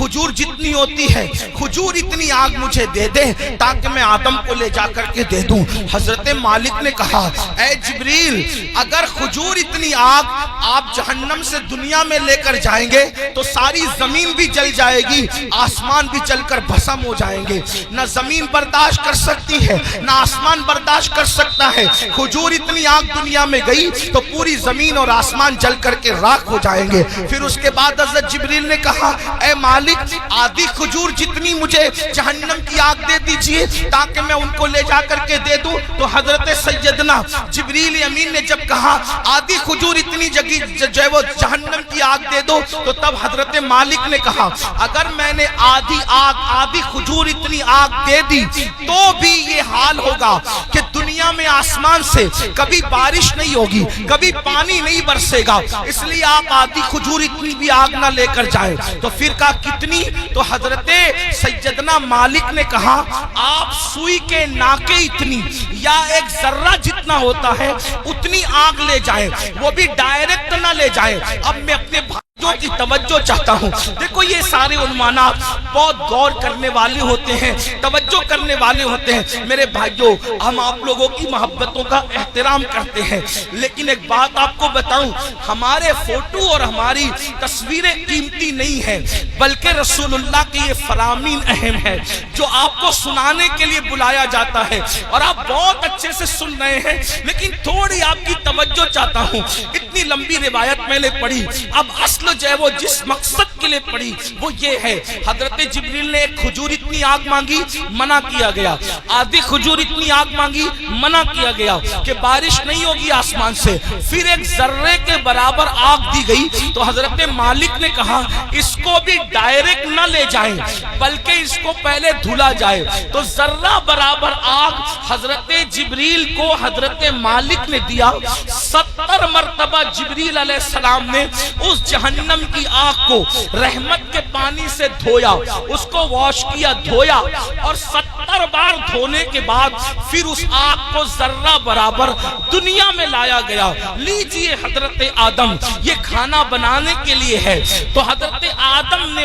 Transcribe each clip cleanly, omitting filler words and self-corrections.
کھجور جتنی ہوتی ہے کھجور اتنی آگ مجھے دے دے تاکہ میں آدم کو لے جا کر کے دے دوں۔ حضرت مالک نے کہا اے جبریل اگر کھجور اتنی آگ آپ جہنم سے دنیا میں لے کر جائیں گے تو ساری زمین بھی جل جائے گی، آسمان بھی جل کر بھسم ہو جائیں گے، نہ زمین برداشت کر سکتی ہے نہ آسمان برداشت کر سکتا ہے۔ کھجور اتنی آگ دنیا میں گئی تو پوری زمین اور آسمان جل کر کے راکھ ہو جائیں گے۔ پھر اس کے بعد حضرت جبریل نے کہا اے مالک آدھی کھجور جتنی مجھے جہنم کی آگ دے دیجئے تاکہ میں ان کو لے جا کر کے دے دوں۔ تو حضرت سیدنا جبریل امین نے جب کہا آدھی کھجور اتنی جو ہے وہ جہنم کی آگ دے دو تو تب حضرت مالک نے کہا اگر میں نے آدھی کھجور اتنی آگ دے دی تو بھی یہ حال ہوگا کہ دنیا میں آسمان سے کبھی بارش نہیں ہوگی، کبھی پانی نہیں برسے گا، اس لیے آپ آدھی کھجور اتنی بھی آگ نہ لے کر جائیں۔ تو پھر کہا کتنی؟ تو حضرت سیدنا مالک نے کہا آپ سوئی کے ناکے اتنی یا ایک ذرہ جتنا ہوتا ہے اتنی آگ لے جائیں، وہ بھی ڈائریکٹ نہ لے جائیں۔ اب میں اپنے بھائیوں کی توجہ چاہتا ہوں، دیکھو یہ سارے عنوانات بہت غور کرنے والے ہوتے ہیں، توجہ کرنے والے ہوتے ہیں۔ میرے بھائیوں ہم آپ لوگوں کی محبتوں کا احترام کرتے ہیں، لیکن ایک بات آپ کو بتاؤں، ہمارے فوٹو اور ہماری تصویریں قیمتی نہیں ہیں، بلکہ رسول اللہ کی یہ فرامین اہم ہے جو آپ کو سنانے کے لیے بلایا جاتا ہے، اور آپ بہت اچھے سے سن رہے ہیں، لیکن تھوڑی آپ کی توجہ چاہتا ہوں۔ اتنی لمبی روایت میں نے پڑھی، اب اصل جو ہے وہ جس مقصد کے لیے پڑھی وہ یہ ہے، حضرت جبریل نے ایک کھجور اتنی آگ مانگی، منع کیا گیا، آدھی کھجور اتنی آگ مانگی، منع کیا گیا کہ بارش نہیں ہوگی آسمان سے، پھر ایک ذرے کے برابر آگ دی گئی۔ تو حضرت مالک نے کہا اس کو بھی ڈائریکٹ نہ لے جائیں بلکہ اس کو پہلے دھلا جائے۔ تو ذرہ برابر آگ حضرت جبریل کو حضرت مالک نے دیا، 70 مرتبہ جبریل علیہ السلام نے اس جہنم کی آگ کو رحمت کے پانی سے دھویا، اس کو واش کیا، دھویا، اور 70 بار دھونے کے بعد پھر اس آگ کو ذرہ برابر دنیا میں لایا گیا۔ لیجئے حضرت آدم یہ کھانا بنانے کے لیے ہے، تو حضرت آدم نے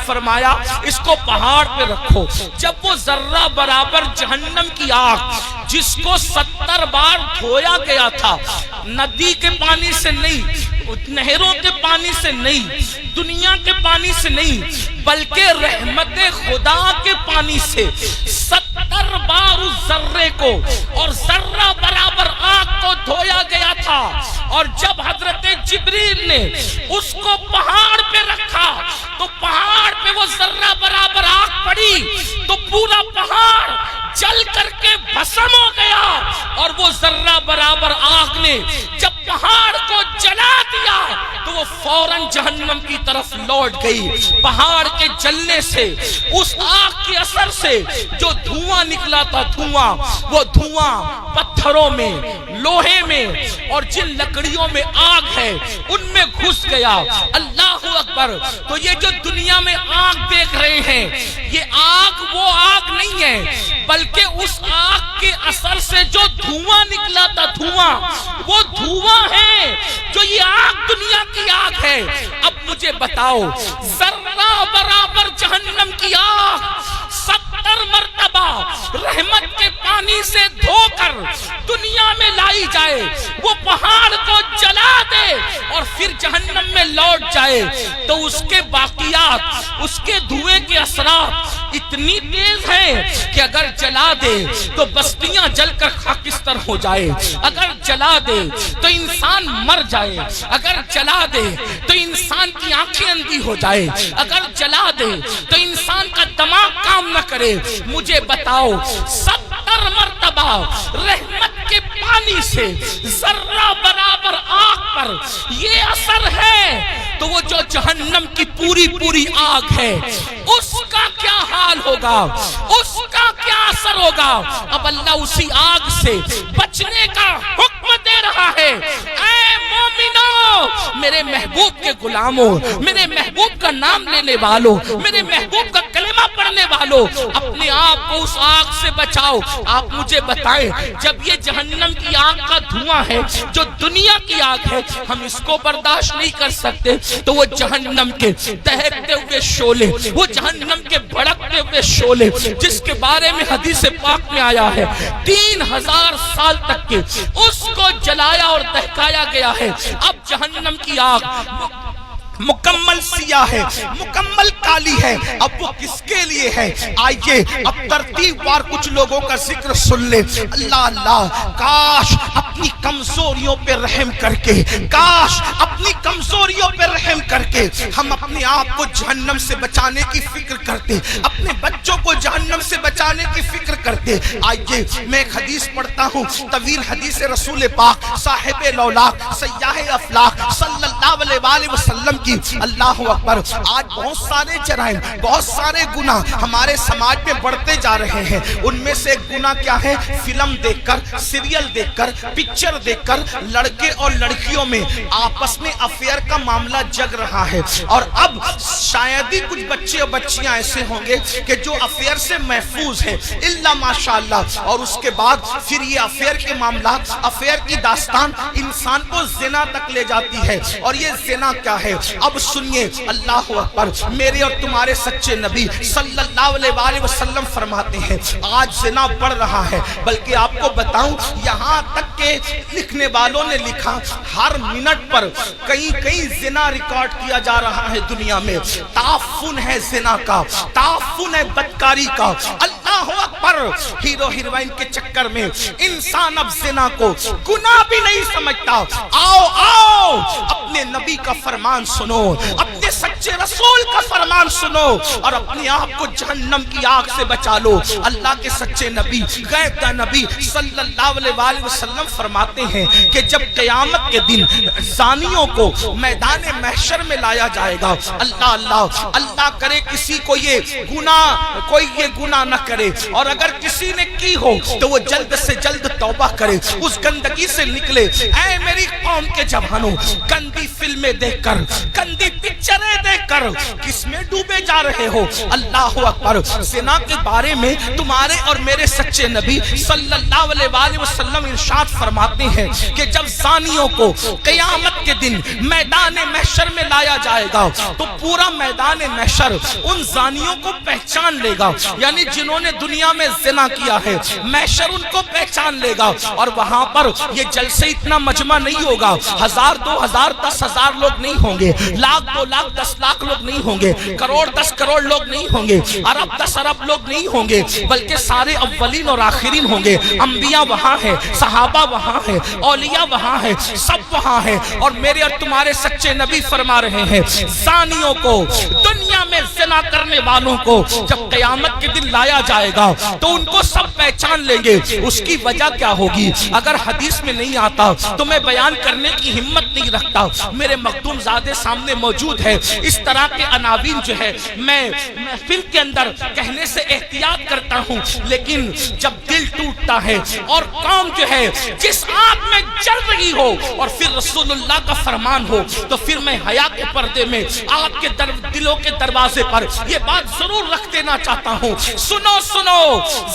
فرمایا اس کو پہاڑ پہ رکھو۔ جب وہ ذرہ برابر جہنم کی آگ جس کو 70 بار دھویا گیا تھا، ندی کے پانی سے نہیں، نہروں کے پانی سے نہیں، دنیا کے پانی سے نہیں، بلکہ رحمت خدا کے پانی سے 70 بار اس ذرے کو اور ذرہ برابر آگ کو دھویا گیا تھا۔ اور جب حضرت جبریل نے اس کو پہاڑ پہ رکھا تو پہاڑ پہ وہ ذرہ برابر آگ پڑی تو پورا پہاڑ جل کر کے بھسم ہو گیا، اور وہ ذرہ برابر آگ نے جب پہاڑ کو جلا دیا تو وہ فوراً جہنم کی طرف لوٹ گئی۔ پہاڑ کے جلنے سے اس آگ کے اثر سے جو دھواں نکلا تھا، وہ دھواں پتھروں میں، لوہے میں اور جن لکڑیوں میں آگ ہے ان میں گھس گیا۔ اللہ اکبر! تو یہ جو دنیا میں آگ دیکھ رہے ہیں یہ آگ وہ آگ نہیں ہے، بلکہ اس آگ کے اثر سے جو دھواں نکلا تھا، وہ دھواں ہے جو یہ آگ دنیا کی آگ ہے۔ اب مجھے بتاؤ ذرہ برابر جہنم کی آگ 70 مرتبہ رحمت کے پانی سے دھو کر دنیا میں لائی جائے، وہ پہاڑ کو جلا دے اور پھر جہنم میں لوٹ جائے، تو اس کے باقیات، اس کے دھوئے کے اثرات اتنی تیز ہیں کہ اگر جلا دے تو بستیاں جل کر خاکستر ہو جائے، اگر جلا دے تو انسان مر جائے، اگر جلا دے تو انسان کی آنکھیں اندھی ہو جائے، اگر جلا دے تو انسان کا دماغ کام نہ کرے۔ مجھے بتاؤ 70 مرتبہ رحمت کے پانی سے ذرہ برابر آگ پر یہ اثر ہے تو وہ جو جہنم کی پوری آگ ہے اس کا کیا حال ہوگا، اس کا کیا اثر ہوگا۔ اب اللہ اسی آگ سے بچنے کا حکم دے رہا ہے۔ اے مومنو، میرے محبوب کے غلاموں، میرے محبوب کا نام لینے والوں، میرے محبوب کا کلمہ پڑھنے والوں، اپنے آپ کو اس آگ سے بچاؤ۔ آپ مجھے بتائیں جب یہ جہنم کی آگ کا دھواں ہے جو دنیا کی آگ ہے ہم اس کو برداشت نہیں کر سکتے، تو وہ جہنم کے دہکتے ہوئے شعلے، وہ جہنم کے بھڑکتے ہوئے شعلے جس کے بارے میں حدیث پاک میں آیا ہے 3000 سال تک کے اس کو جلایا اور دہکایا گیا ہے۔ اب جہنم کی آگ مکمل سیاہ ہے، مکمل کالی ہے، اب وہ کس کے لیے ہے؟ آئیے اب ترتیب وار کچھ لوگوں کا ذکر سن لے۔ اللہ اللہ، کاش اپنی کمزوریوں پہ رحم کر کے، کاش اپنی کمزوریوں پہ رحم کر کے ہم اپنے آپ کو جہنم سے بچانے کی فکر کرتے، اپنے بچوں کو جہنم سے بچانے کی فکر کرتے۔ آئیے میں ایک حدیث پڑھتا ہوں، طویل حدیث رسول پاک صاحب لولاک سیاح افلاک صلی اللہ علیہ وآلہ وسلم کی۔ اللہ اکبر، آج بہت سارے جرائم، بہت سارے گناہ ہمارے سماج میں بڑھتے جا رہے ہیں۔ ان میں سے ایک گناہ کیا ہے؟ فلم دیکھ کر، سیریل دیکھ کر، پکچر دیکھ کر لڑکے اور لڑکیوں میں آپس میں افیئر کا معاملہ جگ رہا ہے۔ اور اب شاید ہی کچھ بچے اور بچیاں ایسے ہوں گے کہ جو افیئر سے محفوظ ہیں، الا ماشاءاللہ، اور اس کے بعد پھر یہ افیئر کے معاملات، افیئر کی داستان انسان کو زنا تک لے جاتی ہے۔ اور یہ زنا کیا ہے؟ اب سنیے، اللہ اکبر، میرے اور تمہارے سچے نبی صلی اللہ علیہ وآلہ وسلم فرماتے ہیں آج زنا بڑھ رہا ہے، بلکہ آپ کو بتاؤں یہاں تک کہ لکھنے والوں نے لکھا ہر منٹ پر کئی زنا ریکارڈ کیا جا رہا ہے دنیا میں۔ تعفن ہے زنا کا، تعفن ہے بدکاری کا۔ اللہ اکبر، ہیرو ہیروئن کے چکر میں انسان اب زنا کو گناہ بھی نہیں سمجھتا۔ آؤ آؤ، اپنے نبی کا فرمان سنو، اپنے سچے رسول کا فرمان سنو اور اپنے آپ کو جہنم کی آگ سے بچا لو۔ اللہ کے سچے نبی، غیب کا نبی صلی اللہ علیہ وآلہ وسلم فرماتے ہیں کہ جب قیامت کے دن زانیوں کو میدان محشر میں لایا جائے گا، اللہ اللہ، اللہ کرے کسی کو یہ گناہ نہ کرے، اور اگر کسی نے کی ہو تو وہ جلد سے جلد توبہ کرے، اس گندگی سے نکلے۔ اے میری قوم کے جوانوں، گندی فلمیں دیکھ کر، گندی پکچریں دیکھ کر کس میں ڈوبے جا رہے ہو؟ اللہ اکبر، زنا کے بارے میں تمہارے اور میرے سچے نبی صلی اللہ علیہ وآلہ وسلم ارشاد فرماتے ہیں کہ جب زانیوں کو قیامت کے دن میدان محشر میں لایا جائے گا تو پورا میدان محشر ان زانیوں کو پہچان لے گا، یعنی جنہوں نے دنیا میں زنا کیا ہے محشر ان کو پہچان لے گا۔ اور وہاں پر یہ جلسے اتنا مجمع نہیں ہوگا، 1000 2000 10,000 لوگ نہیں ہوں گے، 1,00,000 2,00,000 10,00,000 لوگ نہیں ہوں گے، کروڑ 10 کروڑ لوگ نہیں ہوں گے، ارب 10 ارب لوگ نہیں ہوں گے، بلکہ سارے اولین اور آخرین ہوں گے۔ انبیاء وہاں ہیں، صحابہ وہاں ہیں، اولیاء وہاں ہیں، سب وہاں ہیں۔ اور میرے اور تمہارے سچے نبی فرما رہے ہیں زانیوں کو، دنیا میں زنا کرنے والوں کو جب قیامت کے دن لایا جائے گا تو ان کو سب پہچان لیں گے۔ اس کی وجہ کیا ہوگی؟ اگر حدیث میں نہیں آتا تو میں بیان کرنے کی ہمت نہیں رکھتا، میرے مخدوم زادے سامنے موجود ہے۔ اس طرح کے عناوین جو ہے میں محفل کے اندر کہنے سے احتیاط کرتا ہوں، لیکن جب دل ٹوٹتا ہے اور قوم جو ہے جس آگ میں جل رہی ہو اور پھر رسول اللہ کا فرمان ہو، تو پھر میں حیا کے پردے میں آپ کے دلوں کے دروازے پر یہ بات ضرور رکھ دینا چاہتا ہوں، سنو سنو،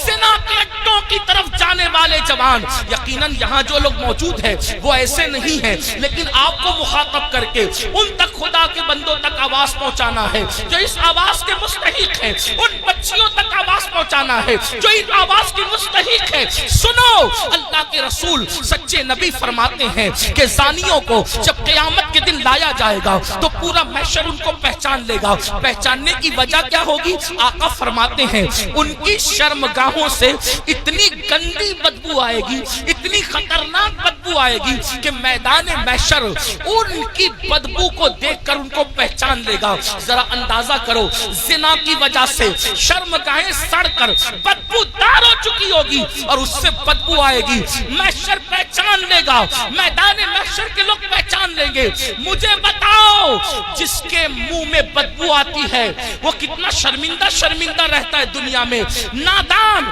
زنا کے اڈوں کی طرف جانے والے جوان، یقیناً یہاں جو لوگ موجود ہیں وہ ایسے نہیں ہیں، لیکن آپ کو مخاطب کر کے ان تک خدا کے بندوں تک آواز پہنچانا ہے جو اس آواز کے مستحق ہیں، ان بچیوں تک آواز پہنچانا ہے جو اس آواز کی مستحق ہے۔ سنو، اللہ کے رسول سچے نبی فرماتے ہیں کہ زانیوں کو جب قیامت کے دن لایا جائے گا تو پورا محشر ان کو پہچان لے گا۔ پہچاننے کی وجہ کیا ہوگی؟ آقا فرماتے ہیں ان کی شرمگاہوں سے اتنی گندی بدبو آئے گی، اتنی خطرناک بدبو آئے گی کہ میدان محشر ان کی بدبو کو دیکھ کر ان کو پہچان لے گا۔ ذرا اندازہ کرو، زنا کی وجہ سے شرمگاہیں سڑ کر بدبو دار ہو چکی ہوگی اور اس سے بدبو آئے گی، محشر پہچان لے گا، میدان محشر کے لوگ پہچان لیں گے۔ مجھے بتاؤ، جس کے منہ میں بدبو آتی ہے وہ کتنا شرمندہ رہتا ہے دنیا میں۔ نادان،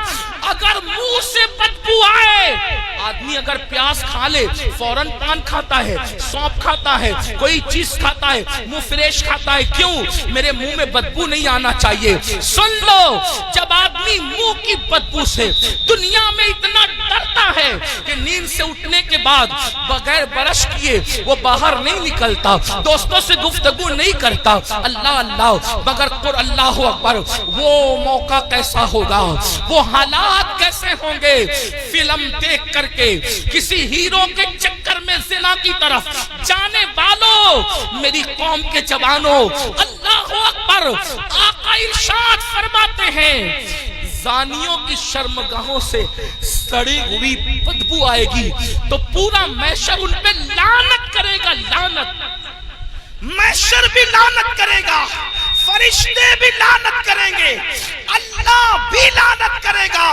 اگر منہ سے بدبو آئے، آدمی اگر پیاس کھا لے فوراً پان کھاتا ہے، سونپ کھاتا ہے، کوئی چیز کھاتا ہے، منہ فریش کھاتا ہے، کیوں؟ میرے منہ میں بدبو نہیں آنا چاہیے۔ سن لو، جب آدمی منہ کی بدبو سے دنیا میں اتنا ڈرتا ہے کہ نیند سے اٹھنے کے بعد بغیر برش کیے وہ باہر نہیں نکلتا، دوستوں سے گفتگو نہیں کرتا، اللہ اللہ مگر قر اللہ اکبر، وہ موقع کیسا ہوگا، وہ حالات کیسے ہوں گے؟ فلم دیکھ کر کے کسی ہیرو کے چکر میں زنا کی طرف جانے والوں، میری قوم کے جوانوں، اللہ اکبر، آقا ارشاد فرماتے ہیں زانیوں کی شرمگاہوں سے سڑی ہوئی بدبو آئے گی تو پورا محشر ان پہ لعنت کرے گا، لعنت، محشر بھی لعنت کرے گا، فرشتے بھی لعنت کریں گے، اللہ بھی لعنت کرے گا،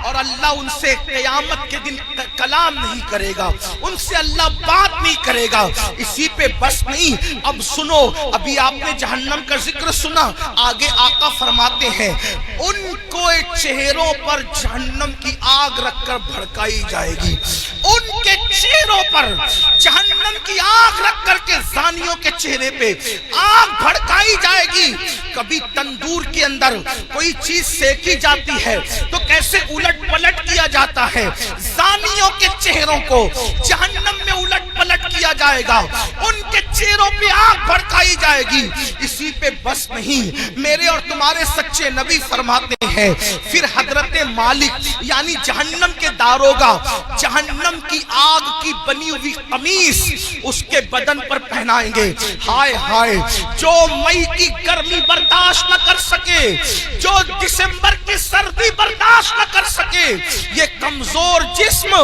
اور اللہ ان سے قیامت کے دن کلام نہیں کرے گا، ان سے اللہ بات نہیں کرے گا۔ اسی پہ بس نہیں، اب سنو، ابھی آپ نے جہنم کا ذکر سنا، آگے آقا فرماتے ہیں ان کو چہروں پر جہنم کی آگ رکھ کر بھڑکائی جائے گی، ان کے چہروں پر جہنم کی آگ رکھ کر کے زانیوں کے چہرے پہ آگ بھڑکائی جائے گی۔ کبھی تندور کے اندر کوئی چیز سیکی جاتی ہے تو کیسے الٹ پلٹ کیا جاتا ہے، زانیوں کے چہروں کو جہنم میں الٹ پلٹ کیا جائے گا، ان کے چہروں پہ آگ بھڑکائی جائے گی۔ اسی پہ بس نہیں، میرے اور تمہارے سچے نبی فرماتے ہیں پھر حضرت مالک یعنی جہنم کے داروغہ جہنم کی آگ کی بنی ہوئی قمیص اس کے بدن پر پہنائیں گے۔ ہائے ہائے، جو مئی کی گرمی برداشت نہ کر سکے، جو دسمبر کی سردی برداشت نہ کر سکے، یہ کمزور جسم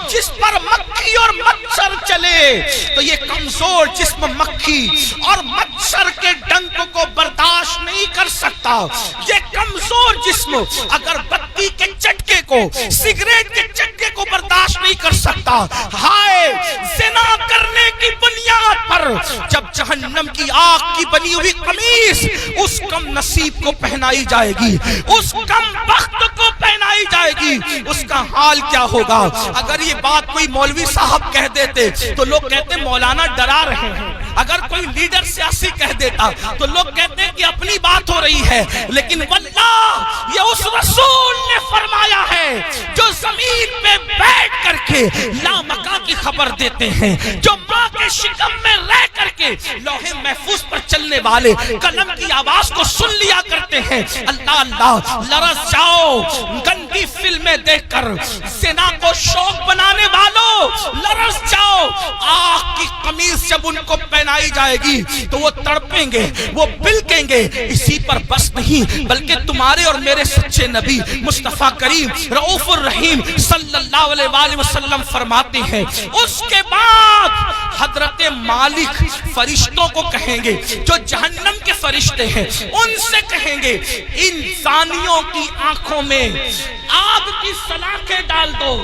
جس پر مکھی اور مچھر چلے تو یہ کمزور جسم مکھی اور مچھر کے ڈنک کو برداشت نہیں کر سکتا۔ یہ کمزور جسم اگر بتی کے چٹکے کو، سگریٹ کے چٹکے کو برداشت نہیں کر سکتا۔ ہائے، زنا کرنے کی بنیاد پر جب جہنم کی آگ کی بنی ہوئی قمیص اس کم نصیب کو پہنائی جائے گی، اس کم بخت کو پہنائی جائے گی، اس کا حال کیا ہوگا؟ اگر یہ بات کوئی مولوی صاحب کہہ دیتے تو لوگ کہتے مولانا ڈرا رہے ہیں، اگر کوئی لیڈر سیاسی کہہ دیتا تو لوگ کہتے کہ اپنی بات ہو رہی ہے، لیکن واللہ یہ اس رسول نے فرمایا ہے جو زمین پہ بیٹھ کر کے لامکاں کی خبر دیتے ہیں، جو ماں کے شکم میں رہ کر کے لوح محفوظ پر چلنے والے قلم کی آواز کو سن لیا کرتے ہیں۔ اللہ اللہ، لرز جاؤ گندی فلمیں دیکھ کر، زنا کو شوق بنانے والوں لرز جاؤ، آگ کی قمیص جب ان کو پہنائی جائے گی تو وہ تڑپیں گے، وہ بلکیں گے۔ اسی پر بس نہیں بلکہ تمہارے اور میرے سچے نبی مصطفیٰ کریم رؤوف الرحیم صلی اللہ علیہ وآلہ وسلم فرماتے ہیں اس کے بعد حضرت مالک فرشتوں کو کہیں گے جو جہنم کے فرشتے ہیں، ان سے کہیں گے ان زانیوں کی آنکھوں میں آگ کی سلاخیں ڈال دو،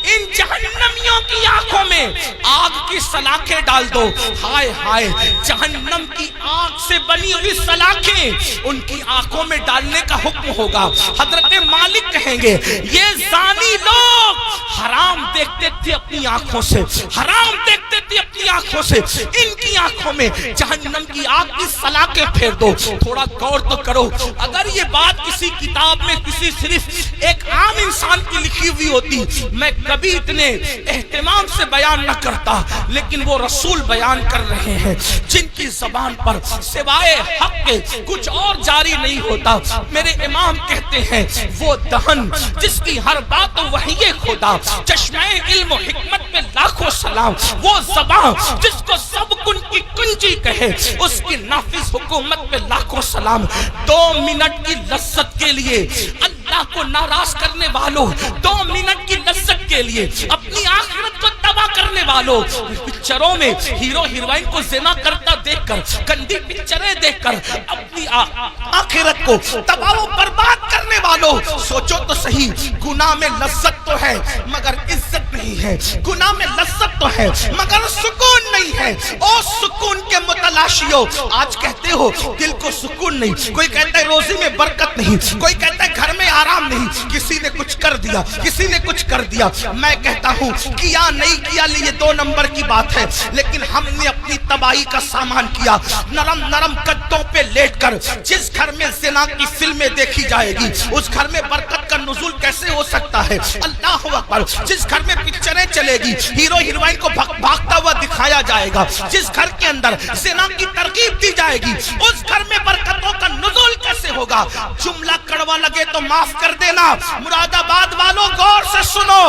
ان جہنمیوں کی آنکھوں میں آگ کی سلاخیں ڈال دو۔ ہائے ہائے، جہنم کی آگ سے بنی ہوئی سلاخیں ان کی آنکھوں میں ڈالنے کا حکم ہوگا۔ حضرت مالک کہیں گے یہ زانی لوگ حرام دیکھتے تھے اپنی آنکھوں سے، حرام دیکھتے تھے اپنی آنکھوں سے، ان کی آنکھوں میں جہنم کی آگ کی سلاخیں پھیر دو۔ تھوڑا غور تو کرو، اگر یہ بات کسی کتاب میں کسی صرف ایک عام انسان کی لکھی ہوئی ہوتی میں کبھی اتنے اہتمام سے بیان نہ کرتا، لیکن وہ رسول بیان کر رہے ہیں جن کی زبان پر سوائے حق کے کچھ اور جاری نہیں ہوتا۔ میرے امام کہتے ہیں وہ دہن جس کی ہر بات وحی خدا، چشمہ علم و حکمت میں لاکھوں سلام، وہ زبان جس کو سب کن کی کنجی کہے، اس کی نافذ حکومت پہ لاکھوں سلام۔ 2 منٹ کی لذت کے لیے اللہ کو ناراض کرنے والوں، 2 منٹ کی لذت کے لیے اپنی آخرت کو تباہ کرنے والوں، پکچروں میں ہیرو ہیروئن کو زنا کرتا دیکھ کر، گندی پکچریں دیکھ کر اپنی آخرت کو تباہ و برباد کرنے والوں، سوچو تو صحیح، گناہ میں لذت تو ہے مگر عزت نہیں ہے، گناہ میں لذت تو ہے مگر سکون نہیں ہے، اور سکون کے متعلق متلاشی ہو. آج کہتے ہو دل کو سکون نہیں, کوئی کہتا ہے روزی میں برکت نہیں, کوئی کہتا ہے گھر میں آرام نہیں, کسی نے کچھ کر دیا, کسی نے کچھ کر دیا. میں کہتا ہوں کیا نہیں کیا یہ 2 نمبر کی بات ہے, لیکن ہم نے اپنی تباہی کا سامان کیا. نرم نرم گدوں پہ لیٹ کر جس گھر میں زنا کی فلمیں دیکھی جائے گی اس گھر میں برکت کا نزول کیسے ہو سکتا ہے؟ اللہ اکبر. جس گھر میں پکچریں چلے گی ہیرو ہیروئن کو بھاگتا ہوا دکھایا جائے گا, جس گھر کے اندر زنا کی ترغیب دی جائے گی اس گھر میں برکتوں کا نزول کیسے ہوگا؟ جملہ کڑوا لگے تو معاف کر دینا, مراد آباد والوں غور سے سنو.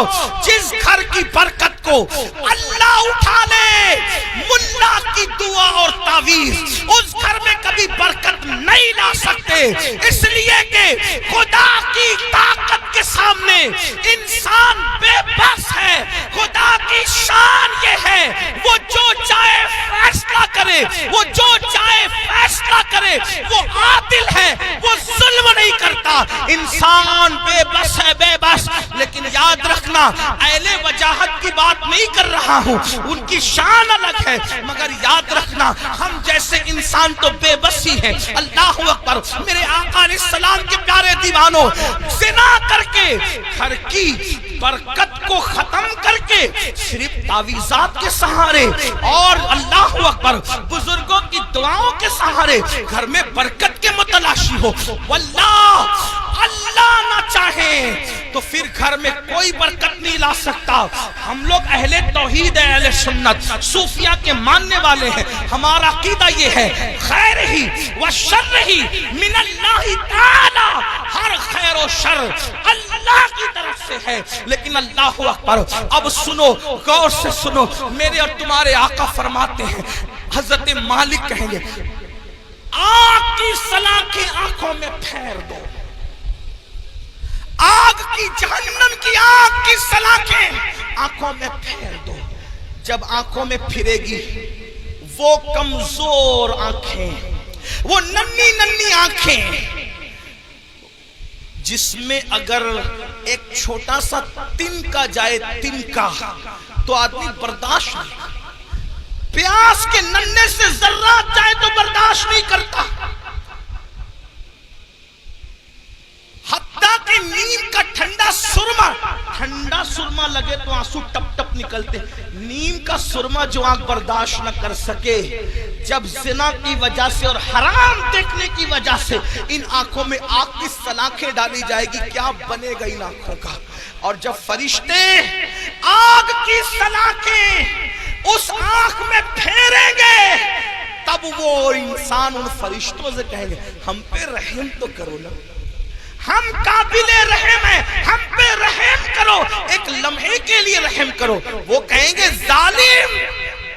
جس گھر کی برکت کو اللہ اٹھا لے ملا کی دعا اور تعویذ, اس گھر میں کبھی برکت نہیں لا سکتے, اس لیے کہ خدا کی طاقت کے سامنے انسان بے بس ہے. خدا کی شان یہ ہے وہ جو چاہے فیصلہ کرے, وہ جو چاہے فیصلہ کرے, وہ عادل ہے, وہ ظلم نہیں کرتا. انسان بے بس ہے, بے بس. لیکن یاد رکھنا اہل وجاہت کی بات نہیں کر رہا ہوں, ان کی شان الگ ہے, مگر یاد رکھنا ہم جیسے انسان تو بے بس ہی ہیں. اللہ اکبر. میرے آقا علیہ السلام کے پیارے دیوانوں, زنا کر کے گھر کی برکت کو ختم کر کے صرف تعویذات کے سہارے اور اللہ اکبر بزرگوں کی دعاؤں کے سہارے گھر میں برکت کے متلاشی ہو, واللہ اللہ نہ چاہے تو پھر گھر میں کوئی برکت نہیں لا سکتا. ہم لوگ اہل توحید ہیں, اہل سنت, صوفیہ کے ماننے والے ہیں. ہمارا عقیدہ یہ ہے خیر ہی و شر ہی من اللہ تعالی, ہر خیر و شر اللہ کی طرف سے ہے. لیکن اللہ اکبر, اب سنو, غور سے سنو. میرے اور تمہارے آقا فرماتے ہیں, حضرت مالک کہیں گے آگ کی سلاخیں آنکھوں میں پھیر دو, آگ کی جہنم کی آگ کی سلاخیں آنکھوں میں پھیر دو. جب آنکھوں میں پھرے گی وہ کمزور آنکھیں, وہ ننھی ننھی آنکھیں جس میں اگر ایک چھوٹا سا تنکا جائے, تنکا, تو آدمی برداشت نہیں, پیاس کے ننھے سے ذرات جائے تو برداشت نہیں کرتا. حتیٰ کہ نیم کا ٹھنڈا سرما لگے تو آنسو ٹپ ٹپ نکلتے. نیم کا سرما جو آنکھ برداشت نہ کر سکے, جب زنا کی وجہ سے اور حرام دیکھنے کی وجہ سے ان آنکھوں میں آگ کی سلاخیں ڈالی جائے گی, کیا بنے گا ان آنکھوں کا؟ اور جب فرشتے آگ کی سلاخیں اس آنکھ میں پھیریں گے تب وہ انسان ان فرشتوں سے کہیں گے ہم پہ رحم تو کرو نا, ہم قابل رحم ہیں, ہم پہ رحم کرو, ایک لمحے کے لیے رحم کرو. وہ کہیں گے ظالم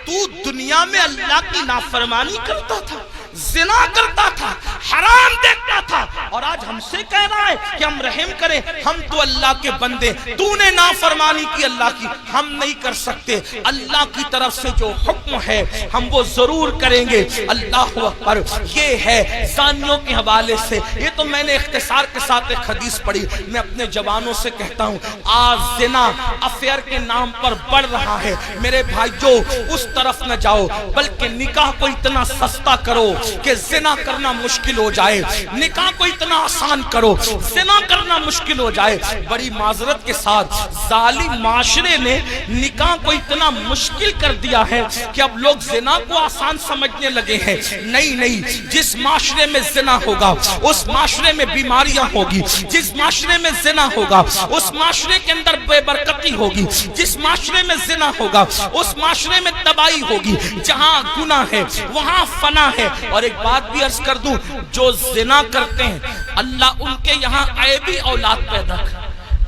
تو دنیا میں اللہ کی نافرمانی کرتا تھا, زنا کرتا تھا, حرام دیکھتا تھا, اور آج ہم سے کہہ رہا ہے کہ ہم رحم کریں. ہم تو اللہ کے بندے, تو نے نافرمانی کی اللہ کی, ہم نہیں کر سکتے. اللہ کی طرف سے جو حکم ہے ہم وہ ضرور کریں گے. اللہ اکبر. یہ ہے زانیوں کے حوالے سے. یہ تو میں نے اختصار کے ساتھ ایک حدیث پڑھی. میں اپنے جوانوں سے کہتا ہوں آج زنا افیئر کے نام پر بڑھ رہا ہے. میرے بھائیو اس طرف نہ جاؤ, بلکہ نکاح کو اتنا سستا کرو کہ زنا کرنا مشکل ہو جائے, نکاح کو اتنا آسان کرو زنا کرنا مشکل ہو جائے. بڑی معذرت کے ساتھ ظالم معاشرے نے نکاح کو اتنا مشکل کر دیا ہے کہ اب لوگ زنا کو آسان سمجھنے لگے ہیں. نہیں, جس معاشرے میں زنا ہوگا اس معاشرے میں بیماریاں ہوگی, جس معاشرے میں زنا ہوگا اس معاشرے کے اندر بے برکتی ہوگی, جس معاشرے میں زنا ہوگا اس معاشرے میں تباہی ہوگی. جہاں گناہ ہے وہاں فنا ہے. اور ایک بات بھی عرض کر دوں, جو زنا کرتے ہیں اللہ ان کے یہاں عیبی اولاد پیدا کر,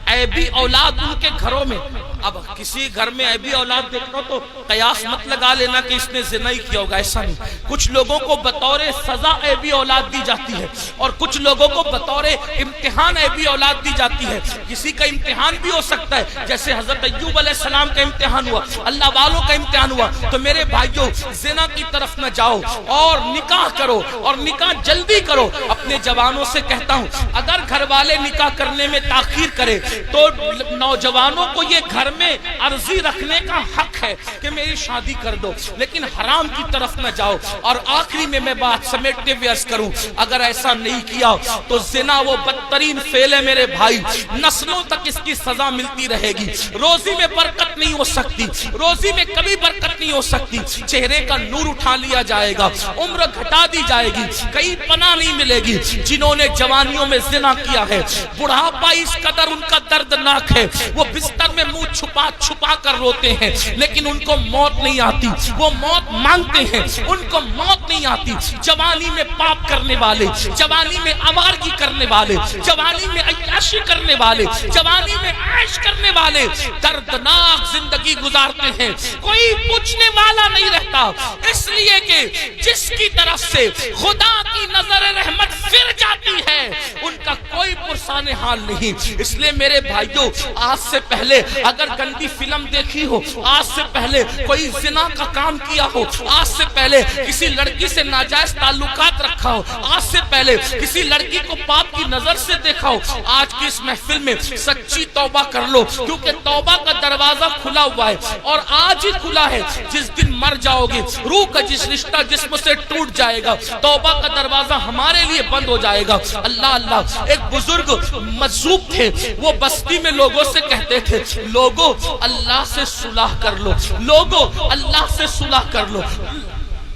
عیبی اولاد ان کے گھروں میں. اب کسی گھر میں عیبی اولاد دیکھنا تو قیاس مت لگا لینا کہ اس نے زنا ہی کیا ہوگا, ایسا نہیں. کچھ لوگوں کو بطور سزا عیبی اولاد دی جاتی ہے اور کچھ لوگوں کو بطور امتحان عیبی اولاد دی جاتی ہے. کسی کا امتحان بھی ہو سکتا ہے, جیسے حضرت ایوب علیہ السلام کا امتحان ہوا, اللہ والوں کا امتحان ہوا. تو میرے بھائیو زنا کی طرف نہ جاؤ اور نکاح کرو, اور نکاح جلدی کرو. اپنے جوانوں سے کہتا ہوں اگر گھر والے نکاح کرنے میں تاخیر کرے تو نوجوانوں کو یہ گھر گھر میں عرضی رکھنے کا حق ہے کہ میری شادی کر دو، لیکن حرام کی طرف نہ جاؤ۔ اور آخری میں بات سمیٹنے ہوئے عرض کروں، اگر ایسا نہیں کیا تو زنا وہ بدترین فعل ہے میرے بھائی، نسلوں تک اس کی سزا ملتی رہے گی۔ روزی میں برکت نہیں ہو سکتی، روزی میں کبھی برکت نہیں ہو سکتی، چہرے کا نور اٹھا لیا جائے گا، عمر گھٹا دی جائے گی، کہیں پناہ نہیں ملے گی۔ جنہوں نے جوانیوں میں زنا کیا ہے، بڑھاپا اس قدر ان کا دردناک ہے، وہ بستر میں منہ چھپا چھپا کر روتے ہیں، لیکن ان کو موت نہیں آتی، وہ موت مانگتے ہیں، ان کو موت نہیں آتی۔ جوانی میں پاپ کرنے والے، جوانی میں آوارگی کرنے والے، جوانی میں عیاشی کرنے والے، جوانی میں عیش کرنے والے دردناک زندگی گزارتے ہیں، کوئی پوچھنے والا نہیں رہتا، اس لیے کہ جس کی طرف سے خدا کی نظر رحمت پھر جاتی ہے ان کا کوئی پرسان حال نہیں۔ اس لیے میرے بھائیوں، آج سے پہلے اگر گندی فلم دیکھی ہو، آج سے پہلے کوئی زنا کا کام کیا ہو، آج سے پہلے کسی لڑکی سے ناجائز تعلقات رکھا ہو، آج سے پہلے کسی لڑکی کو پاپ کی نظر سے دیکھا ہو، آج کی اس محفل میں سچی توبہ کر لو، کیونکہ توبہ کا دروازہ کھلا ہوا ہے اور آج ہی کھلا ہے۔ جس دن مر جاؤ گے، روح کا جس رشتہ جسم سے ٹوٹ جائے گا، توبہ کا دروازہ ہمارے لیے بند ہو جائے گا۔ اللہ اللہ، ایک بزرگ مجذوب تھے، وہ بستی میں لوگوں سے کہتے تھے، لوگوں اللہ سے صلح کر لو، لوگوں اللہ سے صلح کر لو،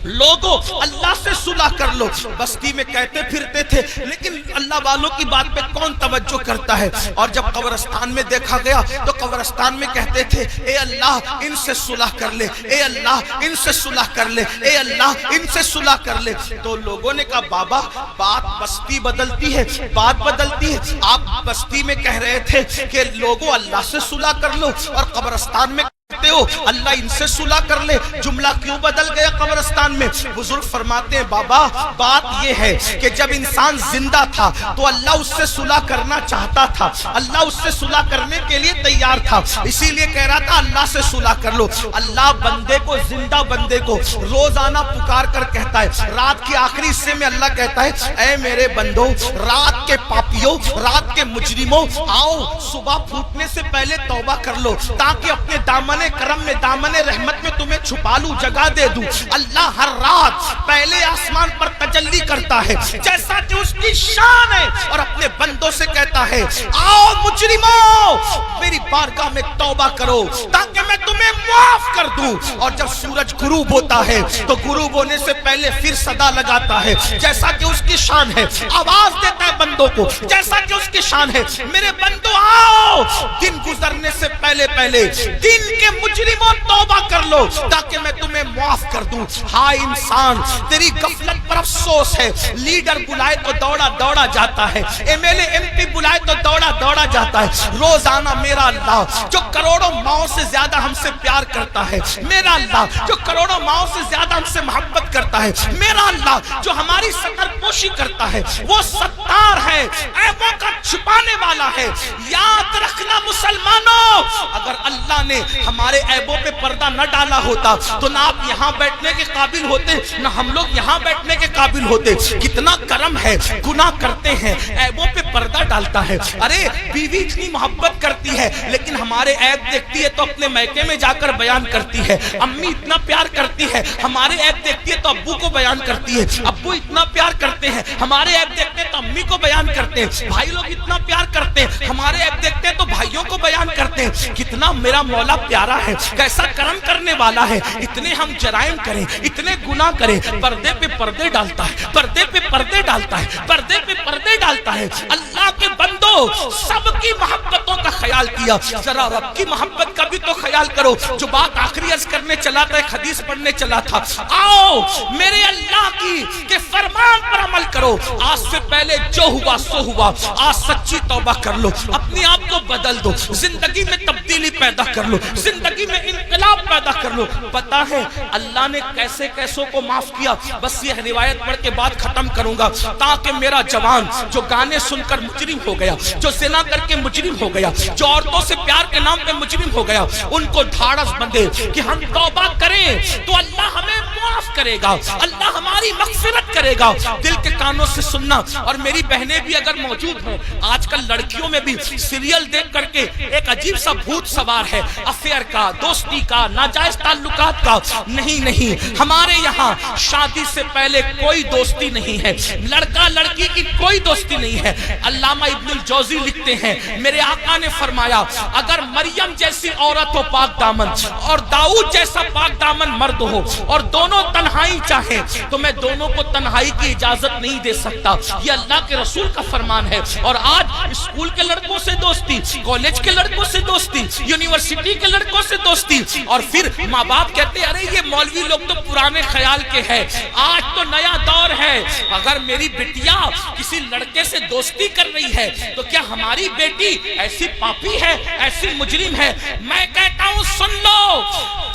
لوگوں اللہ سے صلح کر لو۔ بستی میں کہتے پھرتے تھے، لیکن اللہ والوں کی بات پہ کون توجہ کرتا ہے؟ اور جب قبرستان میں دیکھا گیا تو قبرستان میں کہتے تھے، اے اللہ ان سے صلح کر لے، اے اللہ ان سے صلح کر لے، اے اللہ ان سے صلح کر لے۔ تو لوگوں نے کہا، بابا بات بستی بدلتی ہے، بات بدلتی ہے، آپ بستی میں کہہ رہے تھے کہ لوگوں اللہ سے صلح کر لو، اور قبرستان میں ہو اللہ ان سے صلح کر لے، جملہ کیوں بدل گیا قبرستان میں؟ بزرگ فرماتے ہیں، بابا بات یہ ہے کہ جب انسان زندہ تھا تو اللہ اس سے صلح کرنا چاہتا تھا، اللہ اس سے صلح کرنے کے لیے تیار تھا، اسی لیے کہہ رہا تھا اللہ سے صلح کر لو۔ اللہ بندے کو، زندہ بندے کو روزانہ پکار کر کہتا ہے، رات کی آخری حصے میں اللہ کہتا ہے، اے میرے بندو، رات کے پاپیوں، رات کے مجرموں، آؤ صبح پھوٹنے سے پہلے توبہ کر لو، تاکہ اپنے دامن کرم میں، دامن رحمت میں تمہیں چھپا لوں، جگہ دے دوں۔ اللہ ہر رات پہلے آسمان پر تجلی کرتا ہے جیسا کہ اس کی شان ہے، اور اپنے بندوں سے کہتا ہے، آؤ مجرموں میری بارگاہ میں توبہ کرو تاکہ میں تمہیں معاف کر دوں۔ اور جب سورج غروب ہوتا ہے تو غروب ہونے سے پہلے پھر صدا لگاتا ہے جیسا کہ اس کی شان ہے، آواز دیتا ہے بندوں کو جیسا کہ اس کی شان ہے، میرے بندو آؤ، دن گزرنے سے پہلے پہلے دن کے مجرموں توبہ کر لو تاکہ میں تمہیں معاف کر دوں۔ ہائے انسان، تیری غفلت پر افسوس ہے، لیڈر بلائے تو دوڑا دوڑا جاتا ہے، MLA MP بلائے تو دوڑا دوڑا جاتا ہے۔ روزانہ میرا اللہ جو کروڑوں ماؤں سے زیادہ ہم سے پیار کرتا ہے، میرا اللہ جو کروڑوں ماؤں سے زیادہ ہم سے محبت کرتا ہے، میرا اللہ جو ہماری ستر پوشی کرتا ہے، وہ ستار ہے، عیبوں کا چھپانے والا ہے۔ یاد رکھنا مسلمانوں، اگر اللہ نے ہمارے عیبوں پہ پردہ نہ ڈالا ہوتا تو نہ آپ یہاں بیٹھنے کے قابل ہوتے، نہ ہم لوگ یہاں بیٹھنے کے قابل ہوتے۔ کتنا کرم ہے، گناہ کرتے ہیں، عیبوں پہ پردہ ڈالتا ہے۔ ارے بیوی اتنی محبت کرتی ہے لیکن ہمارے عیب دیکھتی ہے تو اپنے میکے میں جا کر بیان کرتی ہے، امی اتنا پیار کرتی ہے، ہمارے عیب دیکھتی ہے تو ابو کو بیان کرتی ہے، ابو اتنا پیار کرتے ہیں، ہمارے عیب دیکھتے ہیں تو امی کو بیان کرتے ہیں، بھائی لوگ اتنا پیار کرتے ہیں، ہمارے عیب دیکھتے ہیں تو بھائیوں کو بیان کرتے ہیں۔ کتنا میرا مولا پیارا ہے، کیسا کرم کرنے والا ہے۔ اتنے ہم جرائم کریں، اتنے گناہ کریں، پردے پہ پردے ڈالتا ہے، پردے پہ پردے ڈالتا ہے، پردے پہ پردے ڈالتا ہے۔ اللہ کے بندو، سب کی محبتوں کا خیال کیا، ذرا رب کی محبت کا بھی تو خیال کرو۔ جو بات آخری عرض کرنے چلا تھا، ایک حدیث پڑھنے چلا تھا، آؤ میرے اللہ کی کے فرمان پر عمل کرو۔ آج سے پہلے جو ہوا سو ہوا، آج سچی توبہ کر لو، اپنے آپ کو بدل دو، زندگی میں تبدیلی پیدا کر لو، زندگی میں انقلاب پیدا کر لو۔ پتا ہے اللہ نے کیسے کیسوں کو معاف کیا؟ بس یہ روایت پڑھ کے بات ختم کروں گا، تاکہ میرا جوان جو گانے سن کر مجرم ہو گیا، جو زنا کر کے مجرم ہو گیا، جو عورتوں سے پیار کے نام پہ مجرم ہو گیا، ان کو دھاڑس بندے کہ ہم توبہ کریں تو اللہ ہمیں معاف کرے۔ کرے گا, اللہ ہماری مغفرت کرے گا. دل کے کانوں سے سننا. اور میری بہنیں بھی اگر موجود ہوں, آج کل لڑکیوں میں بھی سیریل دیکھ کر کے ایک عجیب سا بھوت سوار ہے, افیئر کا, دوستی کا, ناجائز تعلقات کا. نہیں, ہمارے یہاں شادی سے پہلے کوئی دوستی نہیں ہے, لڑکا لڑکی کی کوئی دوستی نہیں ہے. علامہ ابن الجوزی لکھتے ہیں, میرے آقا نے فرمایا اگر مریم جیسی عورت ہو پاک دامن اور داؤد جیسا پاک دامن مرد ہو اور دونوں تنہائی چاہیں تو میں دونوں کو تنہائی کی اجازت نہیں دے سکتا. یہ اللہ کے رسول کا فرمان ہے. اور آج اسکول کے لڑکوں سے دوستی, کالج کے لڑکوں سے دوستی, یونیورسٹی کے لڑکوں سے دوستی, اور پھر ماں باپ کہتے ہیں ارے یہ مولوی لوگ تو پرانے خیال کے ہیں, آج تو نیا دور ہے. اگر میری بیٹیا کسی لڑکے سے دوستی کر رہی ہے تو کیا ہماری بیٹی ایسی پاپی ہے, ایسی مجرم ہے؟ میں کہتا ہوں سن لو,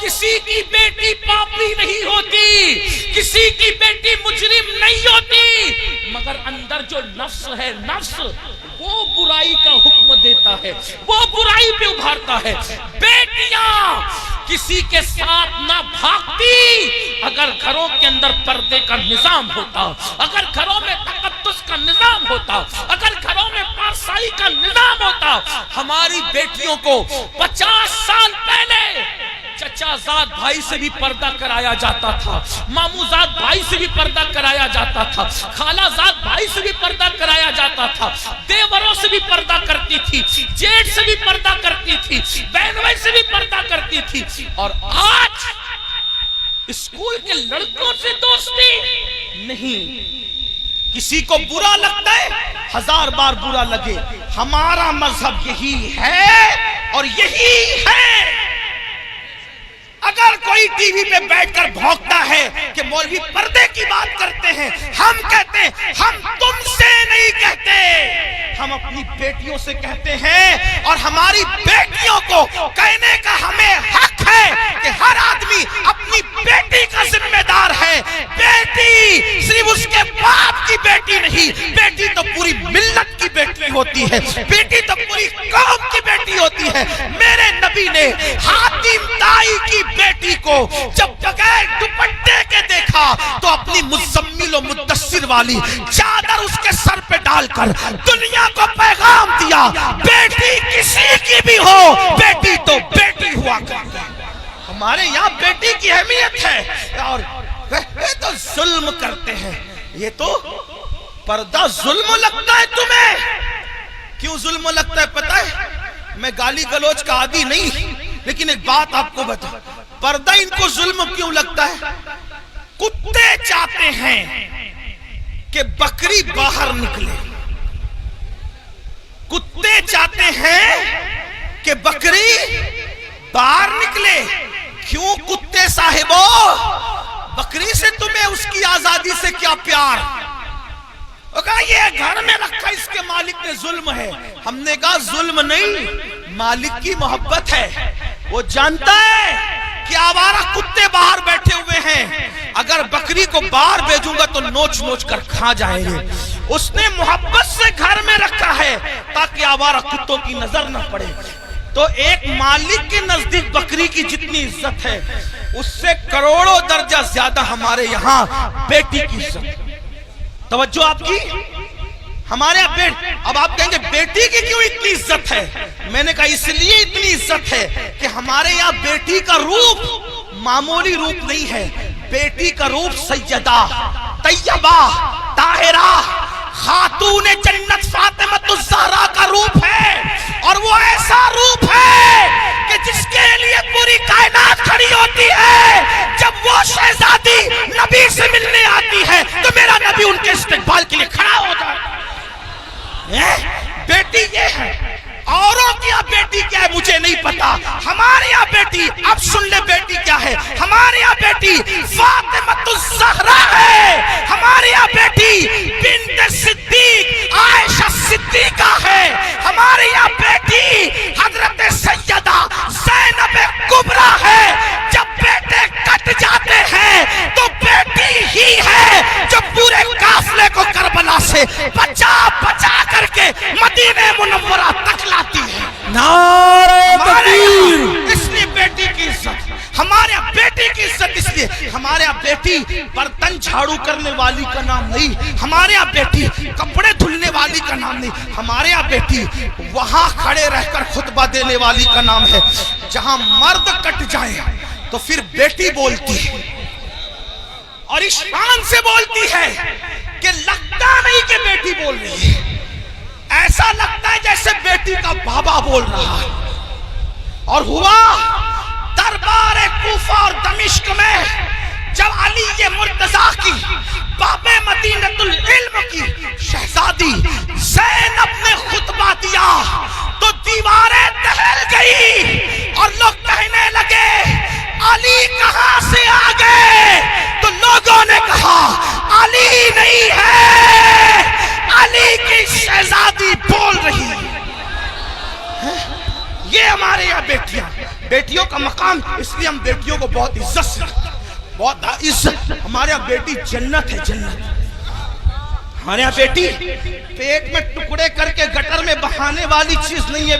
کسی کی بیٹی پاپی نہیں ہوتی, کسی کی بیٹی مجرم نہیں ہوتی, مگر اندر جو نفس ہے, نفس وہ برائی کا حکم دیتا ہے, وہ برائی پہ ابھارتا ہے. بیٹیاں کسی کے ساتھ نہ بھاگتی اگر گھروں کے اندر پردے کا نظام ہوتا, اگر گھروں میں تقدس کا نظام ہوتا, اگر گھروں میں پارسائی کا نظام ہوتا. ہماری بیٹیوں کو 50 سال پہلے چچا زاد بھائی سے بھی پردہ کرایا جاتا تھا, مامو زاد بھائی سے بھی پردہ کرایا جاتا تھا, خالہ زاد بھائی سے بھی پردہ کرایا جاتا تھا, دیوروں سے بھی پردہ کرتی تھی, جیٹ سے بھی پردہ کرتی تھی, بہنوئی سے بھی پردہ کرتی تھی. اور آج اسکول کے لڑکوں سے دوستی نہیں. کسی کو برا لگتا ہے, 1000 بار برا لگے, ہمارا مذہب یہی ہے اور یہی ہے. اگر کوئی ٹی وی پہ بیٹھ کر بھونکتا ہے کہ مولوی پردے کی بات کرتے ہیں, ہم کہتے ہیں ہم تم سے نہیں کہتے, ہم اپنی بیٹیوں سے کہتے ہیں. اور ہماری بیٹیوں کو کہنے کا ہمیں حق ہے کہ ہر آدمی اپنی بیٹی کا ذمہ دار ہے. بیٹی صرف اس کے باپ کی بیٹی نہیں, بیٹی تو پوری ملت کی بیٹی ہوتی ہے, بیٹی تو پوری قوم کی بیٹی ہوتی ہے. میرے نبی نے حاتم طائی کی بیٹی کو جب بغیر دوپٹے کے دیکھا تو اپنی مزمل و مدثر والی چادر اس کے سر پہ ڈال کر دنیا کو پیغام دیا, بیٹی کسی کی بھی ہو, بیٹی تو بیٹی ہوا کرتی. ہمارے یہاں بیٹی کی اہمیت ہے. اور یہ تو ظلم کرتے ہیں, یہ تو پردہ ظلم لگتا ہے تمہیں. کیوں ظلم لگتا ہے پتہ ہے؟ میں گالی گلوچ کا عادی نہیں, لیکن ایک بات آپ کو بتا, پردہ ان کو ظلم کیوں لگتا ہے؟ کتے چاہتے ہیں کہ بکری باہر نکلے, کتے چاہتے ہیں کہ بکری باہر نکلے. کیوں کتے صاحبو, بکری سے تمہیں اس کی آزادی سے کیا پیار؟ کہا یہ گھر میں رکھا اس کے مالک نے ظلم ہے. ہم نے کہا ظلم نہیں, مالک کی محبت ہے. وہ جانتا ہے کہ آوارہ کتے باہر بیٹھے ہوئے ہیں, اگر بکری کو باہر بھیجوں گا تو نوچ نوچ کر کھا جائیں گے. اس نے محبت سے گھر میں رکھا ہے تاکہ آوارہ کتوں کی نظر نہ پڑے. تو ایک مالک کے نزدیک بکری کی جتنی عزت ہے اس سے کروڑوں درجہ زیادہ ہمارے یہاں بیٹی کی عزت. توجہ آپ کی, ہمارے یہاں اب آپ کہیں گے بیٹی کی کیوں اتنی عزت ہے؟ میں نے کہا اس لیے اتنی عزت ہے کہ ہمارے یہاں بیٹی کا روپ معمولی روپ نہیں ہے. بیٹی کا روپ سیدہ, طیبہ, طاہرہ, خاتون جنت فاطمہ الزہرا کا روپ ہے. اور وہ ایسا روپ ہے کہ جس کے لیے پوری کائنات کھڑی ہوتی ہے. جب وہ شہزادی نبی سے ملنے آتی ہے تو میرا نبی ان کے استقبال کے لیے کھڑا ہوتا ہے. بیٹی یہ ہے, اوروں کی یہاں بیٹی کیا ہے مجھے نہیں پتا. ہمارے یہاں بیٹی, اب سن لے بیٹی کیا ہے. ہمارے یہاں بیٹی فاطمہ الزہرا ہے. ہمارے یہاں بیٹی بنت صدیق عائشہ صدیقہ ہے. ہمارے یہاں بیٹی حضرت سیدہ زینب کبریٰ ہے. جب بیٹے کٹ جاتے ہیں تو بیٹی ہی ہے جو پورے قافلے کو کربلا سے بچا بچا کر کے مدینہ منورہ تک لاتی ہے. نعرہ تکبیر. اس لیے بیٹی کی عزت, ہمارے بیٹی کی عزت اس لیے. ہمارے یہاں بیٹی برتن جھاڑو کرنے والی کا نام نہیں، ہمارے یہاں بیٹی کپڑے دھلنے والی کا نام نہیں، ہمارے یہاں بیٹی وہاں کھڑے رہ کر خطبہ دینے والی کا نام ہے۔ جہاں مرد کٹ جائے تو پھر بیٹی بولتی ہے، اور اس شان سے بولتی ہے کہ لگتا نہیں کہ بیٹی بول رہی ہے، ایسا لگتا ہے جیسے بیٹی کا بابا بول رہا ہے۔ اور ہوا دربار کوفہ اور دمشق میں جب علی مرتضیٰ کی باب مدینۃ العلم کی شہزادی زینب نے خطبہ دیا تو دیواریں دہل گئی اور لوگ کہنے لگے علی کہاں سے آ گئے؟ تو لوگوں نے کہا علی نہیں ہے، علی کی شہزادی بول رہی ہے۔ یہ ہمارے یہاں بیٹیوں کا مقام، اس لیے ہم بیٹیوں کو بہت عزت سے رکھتے ہیں، بہت عزت۔ ہمارے یہاں بیٹی جنت ہے، جنت۔ ہمارے یہاں بیٹی پیٹ میں ٹکڑے کر کے گٹر میں بہانے والی چیز نہیں ہے،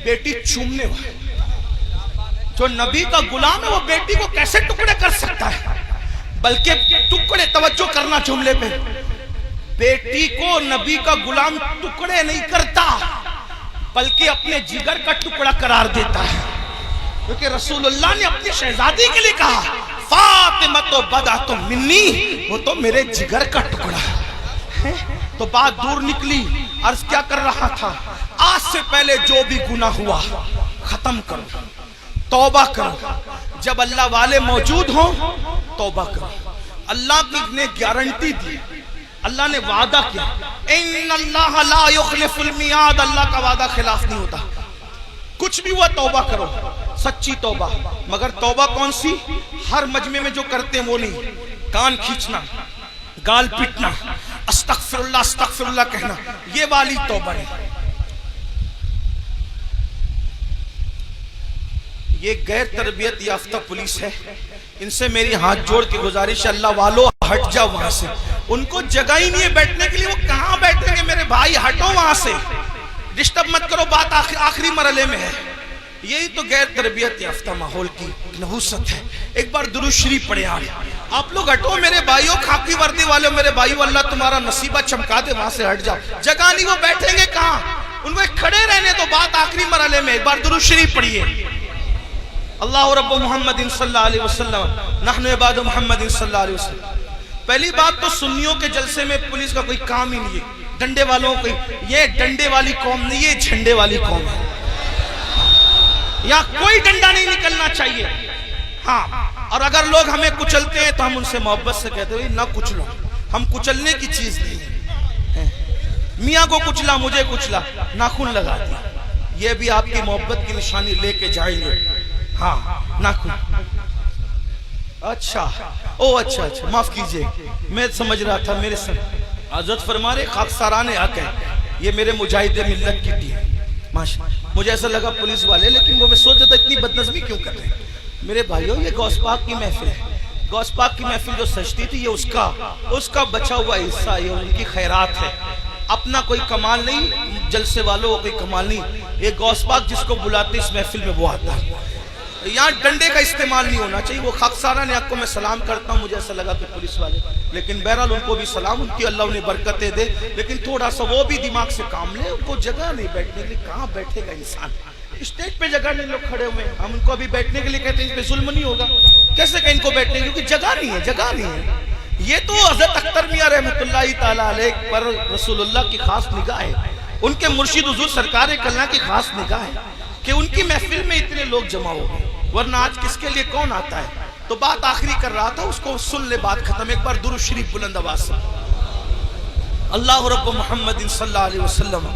بیٹی چومنے والی۔ جو نبی کا غلام ہے وہ بیٹی کو کیسے ٹکڑے کر سکتا ہے؟ بلکہ ٹکڑے، توجہ کرنا جملے پہ، بیٹی کو نبی کا غلام ٹکڑے نہیں کرتا بلکہ اپنے جگر کا ٹکڑا قرار دیتا ہے، کیونکہ رسول اللہ نے اپنی شہزادی کے لیے کہا فاطمہ تو بضعۃ منی، وہ تو میرے جگر کا ٹکڑا ہے۔ تو بات دور نکلی، عرض کیا کر رہا تھا، آج سے پہلے جو بھی گناہ ہوا ختم کرو، توبہ کرو۔ جب اللہ والے موجود ہوں توبہ کرو۔ اللہ نے گارنٹی دی، اللہ نے وعدہ کیا، ان اللہ لا یخلف المیعاد، اللہ کا وعدہ خلاف نہیں ہوتا۔ کچھ بھی ہوا توبہ کرو، سچی توبہ۔ مگر توبہ کون سی؟ ہر مجمع میں جو کرتے ہیں وہ نہیں، کان کھینچنا، گال پٹنا، استغفر اللہ کہنا، یہ والی توبہ ہے۔ یہ غیر تربیت یافتہ پولیس ہے، ان سے میری ہاتھ جوڑ کے گزارش ہے، اللہ والو ہٹ جاؤ وہاں سے، ان کو جگہ ہی نہیں ہے بیٹھنے کے لیے، وہ کہاں بیٹھیں گے؟ میرے بھائی ہٹو وہاں سے، ڈسٹرب مت کرو، بات آخری مرحلے میں ہے۔ یہی تو غیر تربیت یافتہ ماحول کی نحوست ہے۔ ایک بار درود شریف پڑھے آپ لوگ ہٹو میرے بھائیوں، خاکی وردی والے میرے بھائیوں، اللہ تمہارا نصیبہ چمکا دے، وہاں سے ہٹ جاؤ، جگہ نہیں، وہ بیٹھیں گے کہاں؟ ان کو کھڑے رہنے تو، بات آخری مرحلے میں۔ ایک بار درود شریف پڑھیے، اللہ رب محمد صلی اللہ علیہ وسلم نحن عباد محمد صلی اللہ علیہ وسلم۔ پہلی بات تو سنیوں کے جلسے میں پولیس کا کوئی کام ہی نہیں ہے، ڈنڈے والوں کو، یہ ڈنڈے والی قوم نہیں، یہ جھنڈے والی قوم ہے، یہاں کوئی ڈنڈا نہیں نکلنا چاہیے۔ ہاں، اور اگر لوگ ہمیں کچلتے ہیں تو ہم ان سے محبت سے کہتے ہیں نہ کچلو، ہم کچلنے کی چیز نہیں ہے۔ میاں کو کچلا، مجھے کچلا، ناخن لگا دیا، یہ بھی آپ کی محبت کی نشانی لے کے جائیں گے۔ ہاں، ناخن، اچھا معاف کیجئے، میں سمجھ رہا تھا میرے سر حضرت فرما رہے خاکساران حق ہے، یہ میرے مجاہد ملت کی ٹیم، مجھے ایسا لگا پولیس والے، لیکن وہ میں سوچا تھا اتنی بدنظمی کیوں کر رہے ہیں؟ میرے بھائیوں، یہ غوث پاک کی محفل ہے، غوث پاک کی محفل جو سجتی تھی، یہ اس کا بچا ہوا حصہ، یہ ان کی خیرات ہے، اپنا کوئی کمال نہیں، جلسے والوں کوئی کمال نہیں، یہ غوث پاک جس کو بلاتے اس محفل میں وہ آتا ہے۔ یہاں ڈنڈے کا استعمال نہیں ہونا چاہیے۔ وہ خاکساران حق کو میں سلام کرتا ہوں، مجھے ایسا لگا کہ پولیس والے، لیکن بہرحال ان کو بھی سلام، ان کی اللہ انہیں برکتیں دے، لیکن تھوڑا سا وہ بھی دماغ سے کام لے، ان کو جگہ نہیں بیٹھنے کے لیے، کہاں بیٹھے گا انسان؟ اسٹیج پہ جگہ نہیں، لوگ کھڑے ہوئے ہیں، ہم ان کو ابھی بیٹھنے کے لیے کہتے ہیں ان پہ ظلم نہیں ہوگا، کیسے کہ ان کو بیٹھنے کیونکہ جگہ نہیں ہے، جگہ نہیں ہے۔ یہ تو حضرت اختر میاں رحمۃ اللہ تعالیٰ علیہ پر رسول اللہ کی خاص نگاہ ہے، ان کے مرشد حضور سرکار کلہ کی خاص نگاہ ہے کہ ان کی محفل میں اتنے لوگ جمع ہو گئے، ورنہ آج کس کے لیے کون آتا ہے؟ تو بات آخری کر رہا تھا، اس کو سن لے، بات ختم۔ ایک بار درود شریف بلند آواز سے، اللہ رب محمد صلی اللہ علیہ وسلم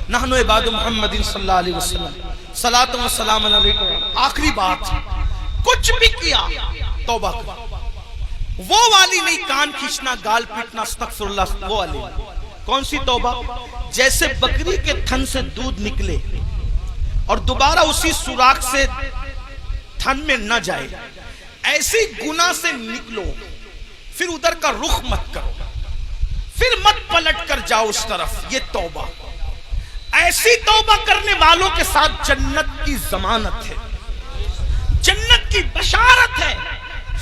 نحن عباد محمد صلی اللہ علیہ وسلم صلاۃ و سلام علیکم۔ آخری بات، کچھ بھی کیا توبہ کر، وہ والی نہیں، کان کھینچنا، گال پیٹنا، استغفر اللہ، وہ والی۔ کون سی توبہ؟ جیسے بکری کے تھن سے دودھ نکلے اور دوبارہ اسی سوراخ سے تھن میں نہ جائے، ایسی گناہ سے نکلو، پھر ادھر کا رخ مت کرو، پھر مت پلٹ کر جاؤ اس طرف، یہ توبہ۔ ایسی توبہ کرنے والوں کے ساتھ جنت کی ضمانت ہے، جنت کی بشارت ہے۔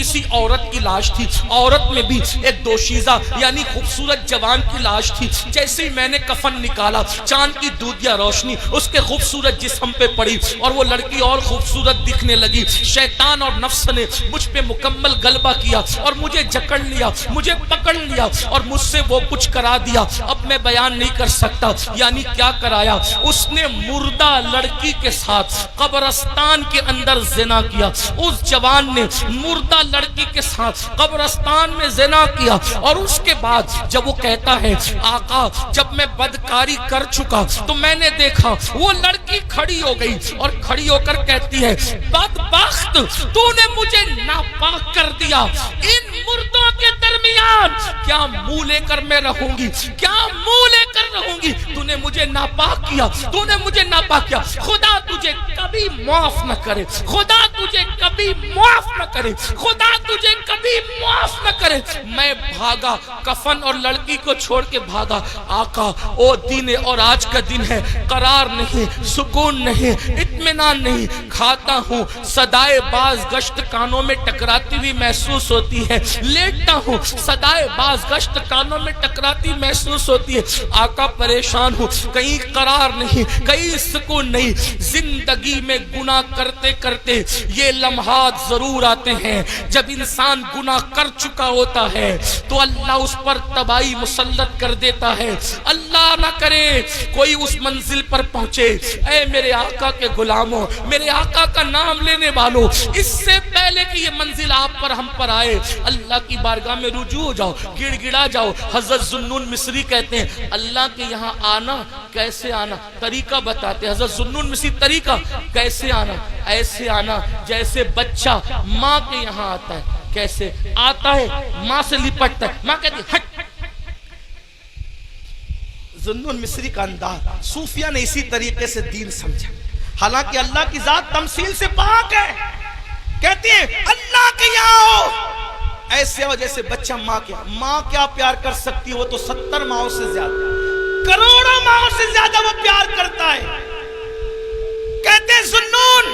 کسی عورت کی لاش تھی، عورت میں بھی ایک دوشیزہ یعنی خوبصورت جوان کی لاش تھی. جیسے ہی میں نے کفن نکالا چاند کی دودھیا روشنی اس کے خوبصورت جسم پہ پڑی اور وہ لڑکی اور خوبصورت دکھنے لگی. شیطان اور نفس نے مجھ پہ مکمل غلبہ کیا اور مجھے جکڑ لیا، مجھے پکڑ لیا اور مجھ سے وہ کچھ کرا دیا. اب میں بیان نہیں کر سکتا. یعنی کیا کرایا؟ اس نے مردہ لڑکی کے ساتھ قبرستان کے اندر زنا کیا. اس جوان نے مردہ لڑکی کے ساتھ قبرستان میں زنا کیا. اور اس کے بعد جب وہ کہتا ہے آقا جب میں بدکاری کر چکا تو میں نے دیکھا وہ لڑکی کھڑی ہو گئی اور کھڑی ہو کر کہتی ہے بدبخت تو نے مجھے ناپاک کر دیا. ان مردوں کے درمیان کیا منہ لے کر میں رہوں گی؟ کیا منہ لے کر رہوں گی؟ تو نے مجھے ناپاک کیا، تو نے مجھے ناپاک کیا. خدا تجھے کبھی معاف نہ کرے، خدا تجھے کبھی معاف نہ کرے، خدا تجھے کبھی معاف نہ کرے. میں بھاگا، کفن اور لڑکی کو چھوڑ کے بھاگا. آقا او دن اور آج کا دن ہے، قرار نہیں، سکون نہیں، اطمینان نہیں. کھاتا ہوں صدائے باز گشت کانوں میں ٹکراتی ہوئی محسوس ہوتی ہے. لیٹتا ہوں صدائے باز گشت کانوں میں ٹکراتی محسوس ہوتی ہے. آقا پریشان ہوں، کہیں قرار نہیں، کہیں سکون نہیں. زندگی میں گناہ کرتے کرتے یہ لمحات ضرور آتے ہیں جب انسان گناہ کر چکا ہوتا ہے تو اللہ اس پر تباہی مسلط کر دیتا ہے. اللہ نہ کرے کوئی اس منزل پر پہنچے. اے میرے آقا کے غلاموں، میرے آقا کا نام لینے والوں، اس سے پہلے کہ یہ منزل آپ پر ہم پر آئے اللہ کی بارگاہ میں رجوع ہو جاؤ، گڑ گڑا جاؤ. حضرت ذوالنون مصری کہتے ہیں اللہ کے یہاں آنا کیسے آنا، طریقہ بتاتے. حضرت ذوالنون مصری طریقہ کیسے آنا؟ ایسے آنا جیسے بچہ ماں کے یہاں آتا ہے. کیسے آتا ہے؟ ماں سے لپٹتا ہے، ماں کہتی ہے ہٹ. ذوالنون مصری کا انداز صوفیہ نے اسی طریقے سے دین سمجھا. حالانکہ اللہ کی ذات تمثیل سے پاک ہے. کہتی ہے اللہ کے یہاں ہو ایسے ہو جیسے بچہ ماں کے. ماں کیا پیار کر سکتی ہے؟ وہ تو 70 ماؤں سے زیادہ، کروڑوں ماؤں سے زیادہ وہ پیار کرتا ہے. کہتے ہیں ذوالنون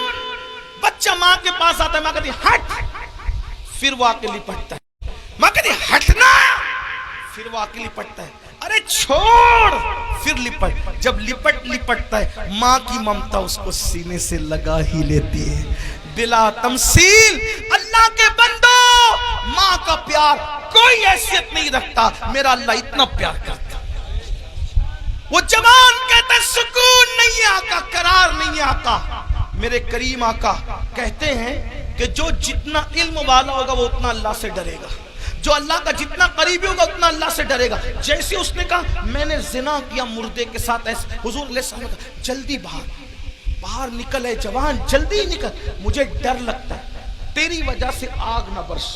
بچہ ماں کے پاس آتا ہے، ماں کہتی ہے ہٹ، پھر وہ آکے لپٹتا ہے. ماں کہتی ہے ہٹنا، پھر وہ آکے لپٹتا ہے. ارے چھوڑ، پھر لپٹ. جب لپٹتا ہے ماں کی ممتا اس کو سینے سے لگا ہی لیتی ہے. بلا تمثیل اللہ کے بندو، ماں کا پیار کوئی حیثیت نہیں رکھتا. میرا اللہ اتنا پیار کرتا. وہ جوان کہتا ہے سکون نہیں ہے آقا، قرار نہیں ہے آقا. میرے کریم آقا کہتے ہیں کہ جو جتنا علم والا ہوگا وہ اتنا اللہ سے ڈرے گا، جو اللہ کا جتنا قریبی ہوگا اتنا اللہ سے ڈرے گا. جیسے اس نے کہا میں نے زنا کیا مردے کے ساتھ، ایسے حضور علیہ السلام نے کہا جلدی باہر نکل، ہے جوان جلدی نکل، مجھے ڈر لگتا ہے تیری وجہ سے آگ نہ برس.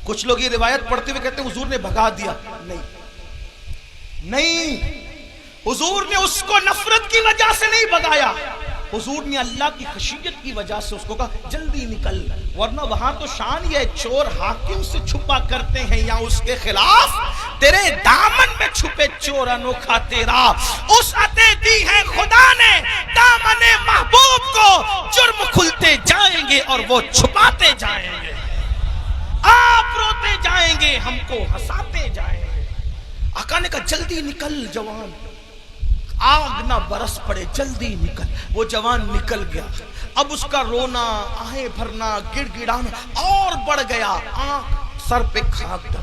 کچھ لوگ یہ روایت پڑھتے ہوئے کہتے ہیں حضور نے بھگا دیا. نہیں، حضور نے اس کو نفرت کی وجہ سے نہیں بھگایا. حضور نے اللہ کی خشیت کی وجہ سے اس کو کہا جلدی نکل. ورنہ وہاں تو شان یہ چور حاکم سے چھپا کرتے ہیں یا اس کے خلاف، تیرے دامن میں چھپے چور انوکھا تیرا. اس عطے دی ہے خدا نے دامن محبوب کو، جرم کھلتے جائیں گے اور وہ چھپاتے جائیں گے. آپ روتے جائیں گے، ہم کو ہنساتے جائیں گے. آقا نے کہا جلدی نکل جوان، آگ نہ برس پڑے، جلدی نکل. وہ جوان نکل گیا. اب اس کا رونا، آہیں بھرنا، گڑ گڑانا اور بڑھ گیا. آنکھ سر پہ خاک تھا.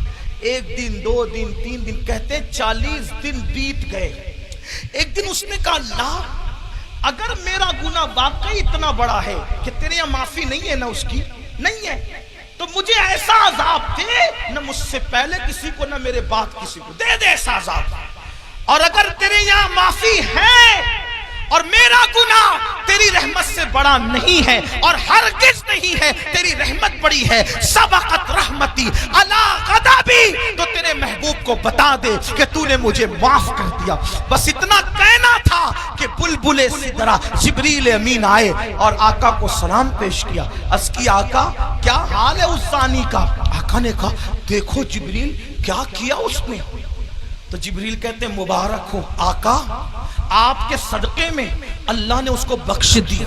1 دن 2 دن 3 دن، کہتے 40 دن بیت گئے. ایک دن اس نے کہا اللہ اگر میرا گناہ واقعی اتنا بڑا ہے کہ تیرے یہاں معافی نہیں ہے، نہ اس کی نہیں ہے، تو مجھے ایسا عذاب دے، نہ مجھ سے پہلے کسی کو نہ میرے بعد کسی کو، دے ایسا عذاب. اور اگر تیرے یہاں معافی ہے اور میرا گناہ تیری رحمت سے بڑا نہیں ہے اور ہرگز نہیں ہے، تیری رحمت بڑی ہے، سبقت رحمتی علی غضبی، تو تیرے محبوب کو بتا دے کہ تو نے مجھے معاف کر دیا. بس اتنا کہنا تھا کہ بلبل سدرہ جبریل امین آئے اور آقا کو سلام پیش کیا. عرض کی آقا کیا حال ہے اس زانی کا؟ آقا نے کہا دیکھو جبریل کیا کیا اس نے. تو جبریل کہتے ہیں مبارک ہو آقا، آپ کے صدقے میں اللہ نے اس کو بخش دیا.